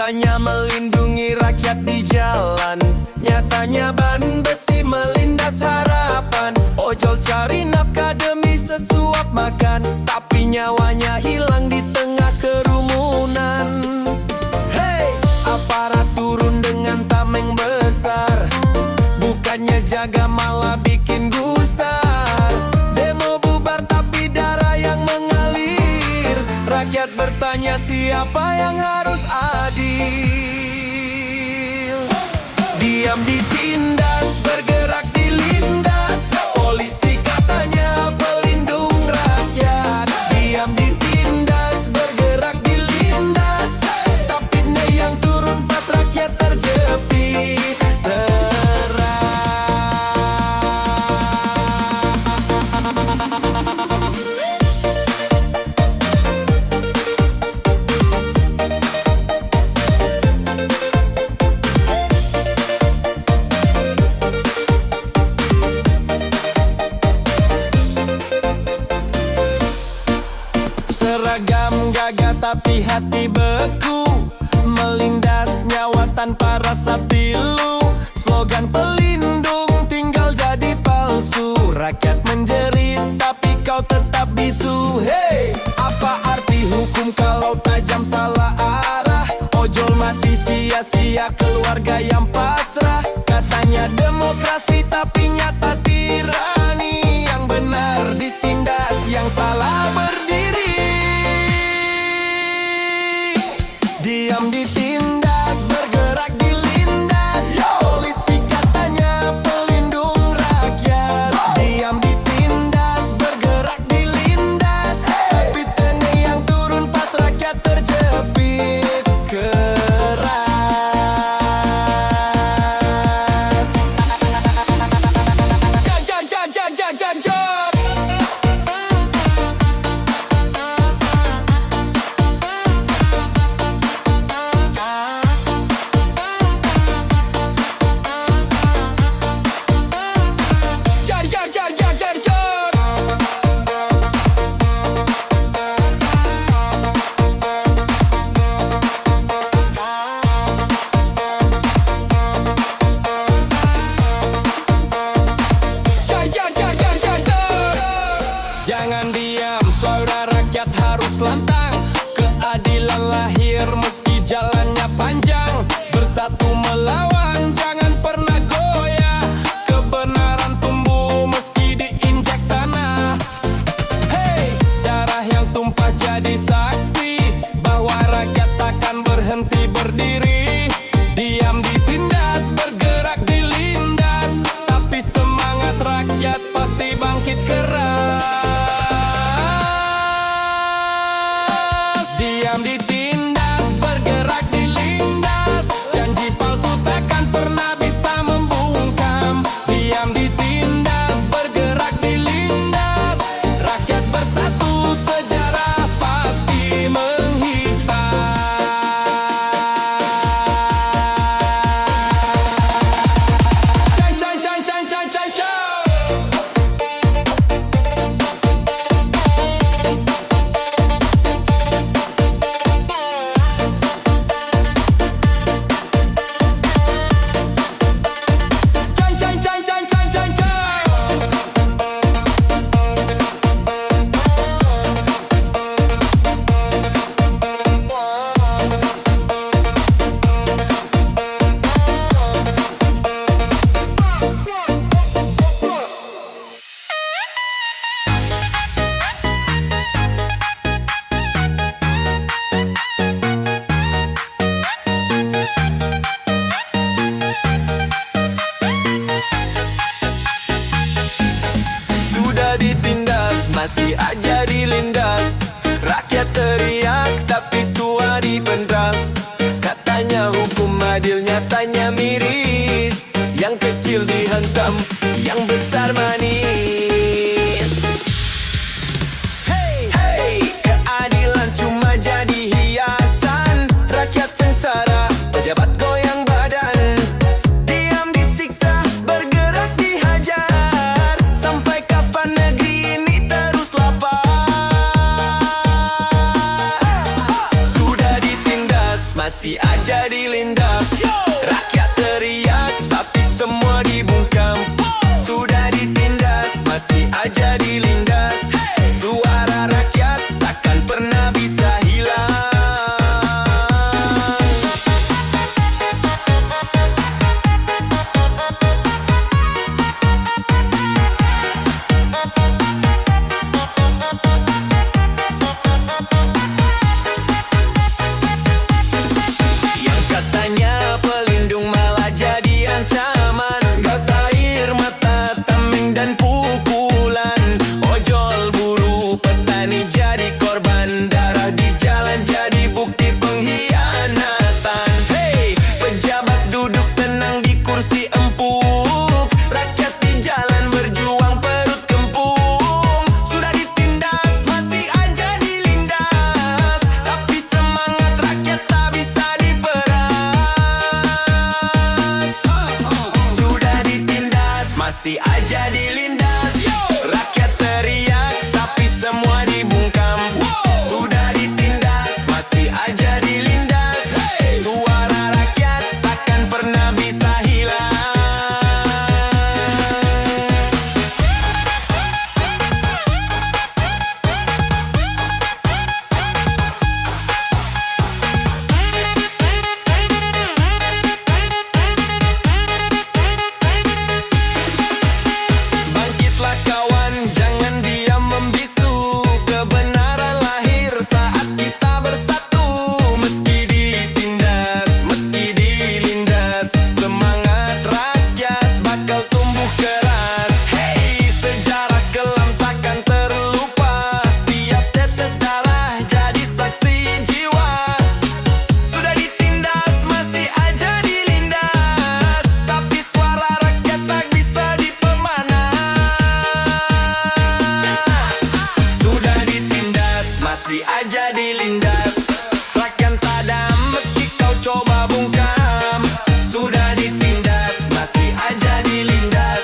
Katanya melindungi rakyat di jalan, nyatanya ban besi melindas harapan. Ojol cari nafkah demi sesuap makan, tapi nyawanya hilang di tengah kerumunan. Hei, aparat turun dengan tameng besar, bukannya jaga malah bikin gusar. Demo bubar tapi darah yang mengalir, rakyat bertanya siapa yang harus adil. Diam ditindas, bergerak dilindas, polisi katanya pelindung rakyat. Diam ditindas, bergerak dilindas, tapi yang turun pas rakyat terjepit. Seragam gagah tapi hati beku, melindas nyawa tanpa rasa pilu. Slogan pelindung tinggal jadi palsu, rakyat menjerit tapi kau tetap bisu. Hei, apa arti hukum kalau tajam salah arah? Ojol mati sia-sia, keluarga yang pasrah. Katanya demokrasi tapi nyata tirani, yang benar ditindas, yang salah berdiri. Diam ditindas, bergerak dilindas, polisi katanya pelindung rakyat. Diam ditindas, bergerak dilindas, tapi tni yang turun pas rakyat terjepit keras. Jan. Jangan diam, suara rakyat harus lantang. Keadilan lahir meski jalannya panjang. Bersatu melawan, jangan pernah goyah. Kebenaran tumbuh meski diinjak tanah. Hei, darah yang tumpah jadi saksi bahwa rakyat takkan berhenti berdiri. Diam ditindas, bergerak dilindas, tapi semangat rakyat pasti bangkit keras. Diam ditindas, bergerak dilindas, janji palsu takkan pernah bisa membungkam. Diam ditindas, bergerak dilindas, rakyat bersatu, sejarah pasti menghitam. Ditindas, masih aja dilindas, rakyat teriak tapi tua dipentas. Katanya hukum adil, nyatanya miris, yang kecil dihantam, yang besar manis. Hey, keadilan cuma jadi hiasan, rakyat sengsara, pejabat goyang badan. Diam disiksa, bergerak dihajar, sampai kapan negeri ini terus lapar? Sudah ditindas, masih aja masih aja dilindas. Rakyat teriak, tapi semua dibungkam. Sudah ditindas, masih aja dilindas. Suara rakyat takkan pernah bisa hilang. Bangkitlah kawan, jangan diam membisu. Kebenaran lahir saat kita bersatu. Meski ditindas, meski dilindas, semangat rakyat bakal tumbuh keras. Hey, sejarah kelam takkan terlupa. Tiap tetes darah jadi saksi jiwa. Sudah ditindas, masih aja dilindas, tapi suara rakyat tak bisa dipemana. Sudah ditindas, masih aja dilindas, takkan padam meski kau coba bungkam. Sudah ditindas, masih aja dilindas,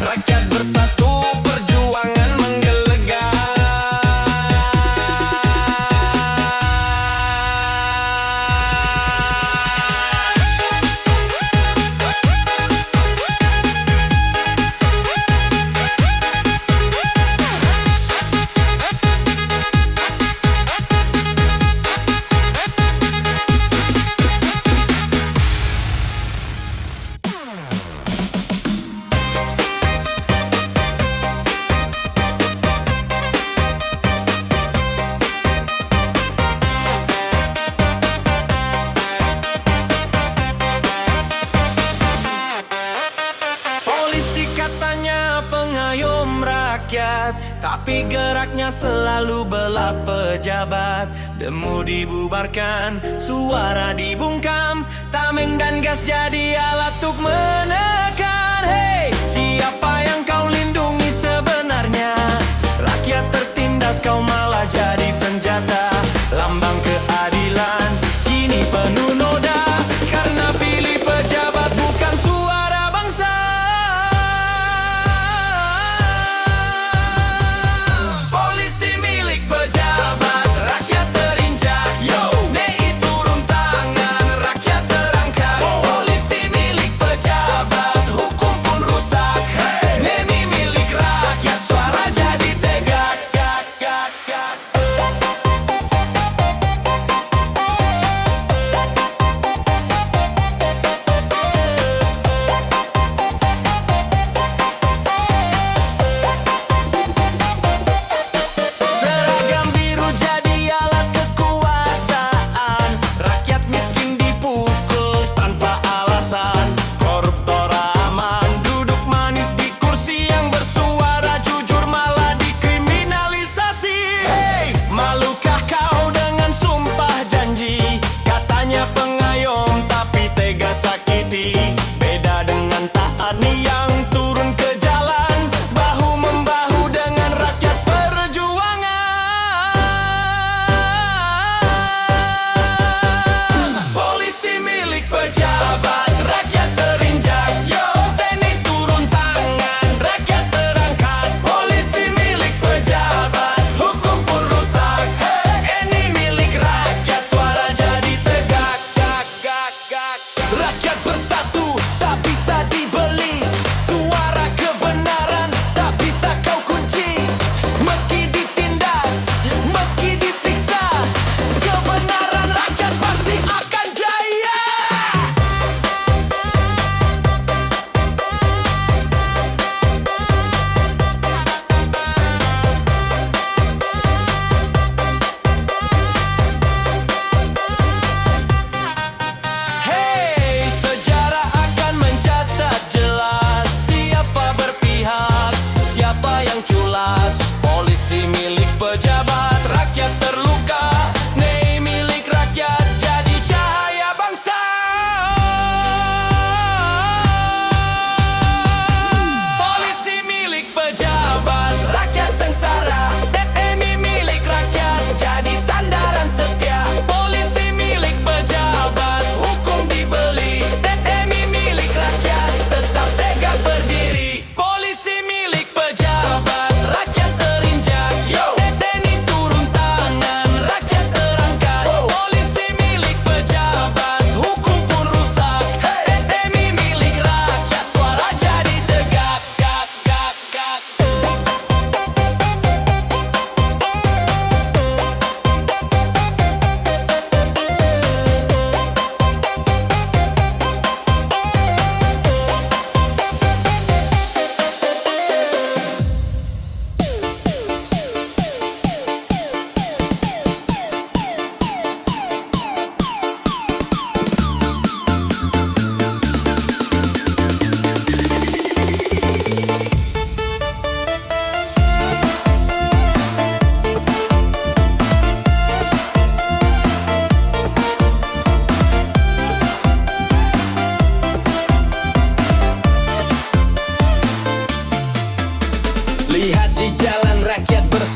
rakyat bersatu, perjuangan menggelegar. Polisi katanya pengayom rakyat, tapi geraknya selalu bela pejabat. Demo dibubarkan, suara dibungkam, tameng dan gas jadi alat untuk menekan. Hey, siapa yang kau lindungi sebenarnya? Rakyat tertindas, kau malah jadi senjata. Lambang keadilan kini penuh noda, karena pilih pejabat bukan suara bangsa. Polisi milik pejabat, rakyat terinjak. Yo, NEI turun tangan, rakyat terangkat. Polisi milik pejabat, hukum pun rusak. Hey,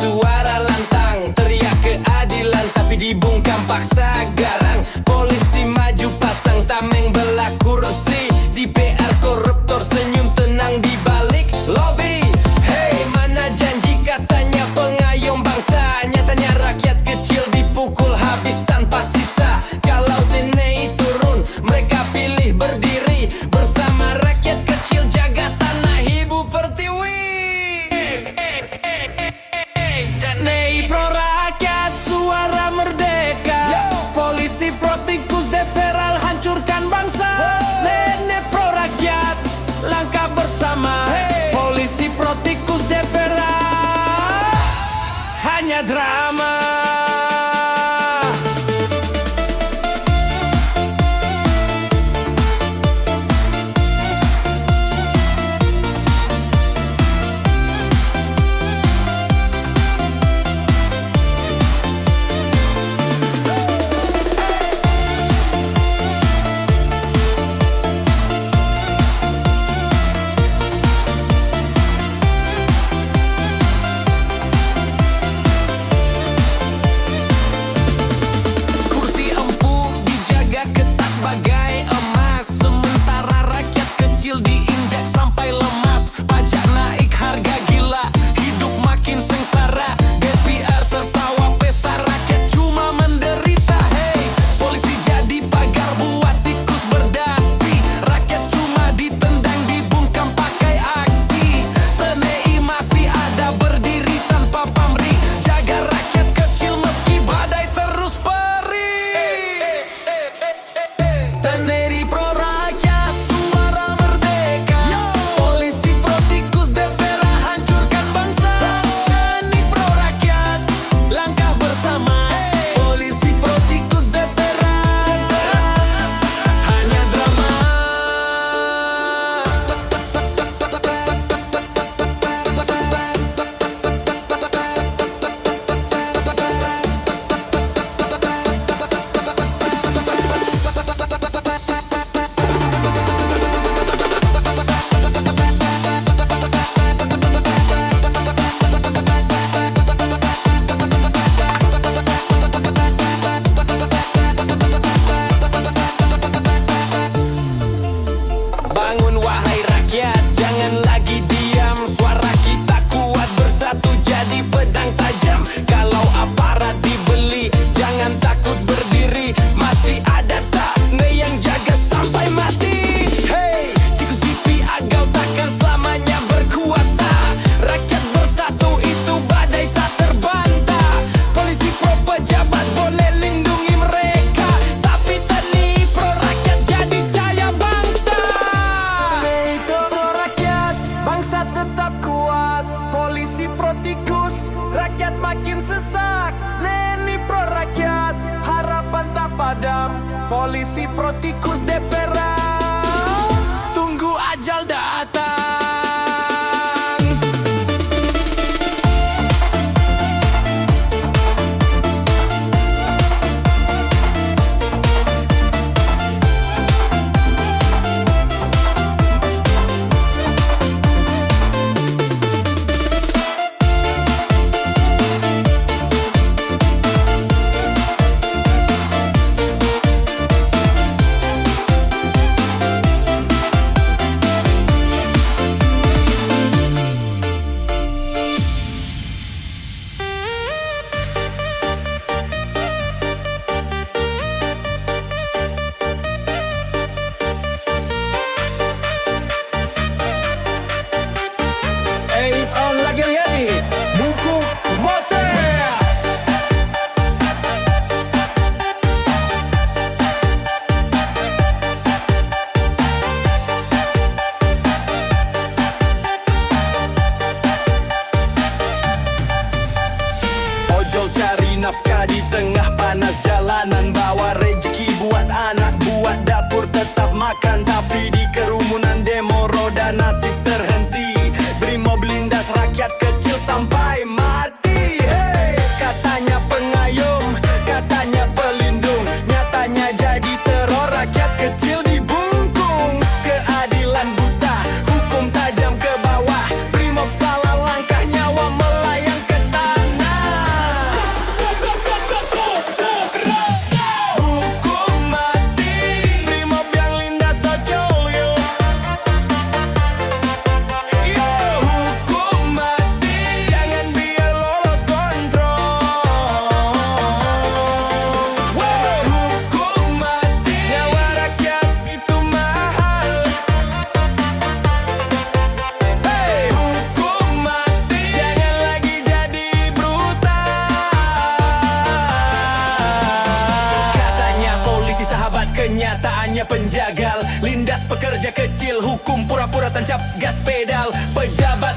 suara lantang, teriak keadilan tapi dibungkam paksa garang. Polisi maju pasang tameng belah kursi, di PR koruptor senyum tenang di balik lobi. Hey, mana janji katanya pengayom bangsa, nyatanya rakyat kecil dipukul habis tanpa sisa. Kalau TNI turun, mereka pilih berdiri bersama rakyat kecil, jaga tanah ibu pertiwi. TNI pro rakyat, suara merdeka. Polisi pro tikus, DPR hancurkan bangsa. Nenek pro rakyat, langkah bersama. Polisi pro tikus, DPR hanya drama. Bagai emas, sementara rakyat kecil diinjak sampai lemas. Pajak naik harga gila, hidup makin sengsara. DPR tertawa pesta, rakyat cuma menderita. Hey, polisi jadi pagar buat tikus berdasi. Rakyat cuma ditendang, dibungkam pakai aksi. TNI masih ada berdiri tanpa pamrih, jaga rakyat kecil meski badai terus perih. TNI pro rakyat, suara merdeka. Polisi pro tikus, DPR hancurkan bangsa. TNI pro rakyat, langkah bersama. Polisi pro tikus, DPR hanya drama. Bangun wahai rakyat, jangan lagi diam. Suara kita kuat, bersatu jadi pedang tajam. Kalau aparat dibeli, jangan takut berdiri. Masih ada TNI yang jaga sampai mati. Hey, tikus di piagau takkan selamanya berkuasa. Rakyat bersatu itu badai tak terbantah. Polisi pro pejabat boleh lindungi mereka, tapi TNI pro rakyat jadi cahaya bangsa. TNI pro rakyat, bangsa tetap kuat. Polisi pro tikus, rakyat makin sesak. TNI pro rakyat, harapan tak padam. Polisi pro tikus, DPR tunggu ajal datang. nafkah di tengah panas jalanan, bawa rezeki buat anak, buat dapur tetap makan. Tapi di kerumunan demo roda nasib terhenti, Brimob lindas rakyat kecil sampai mati. Hey! Katanya pengayom, katanya pelindung, nyatanya jadi teror, rakyat kecil dibungkung. Keadilan buta, hukum tajam ke bawah, Brimob salah langkah, nyawa melayang ke tanah. tancap gas pedal. Pejabat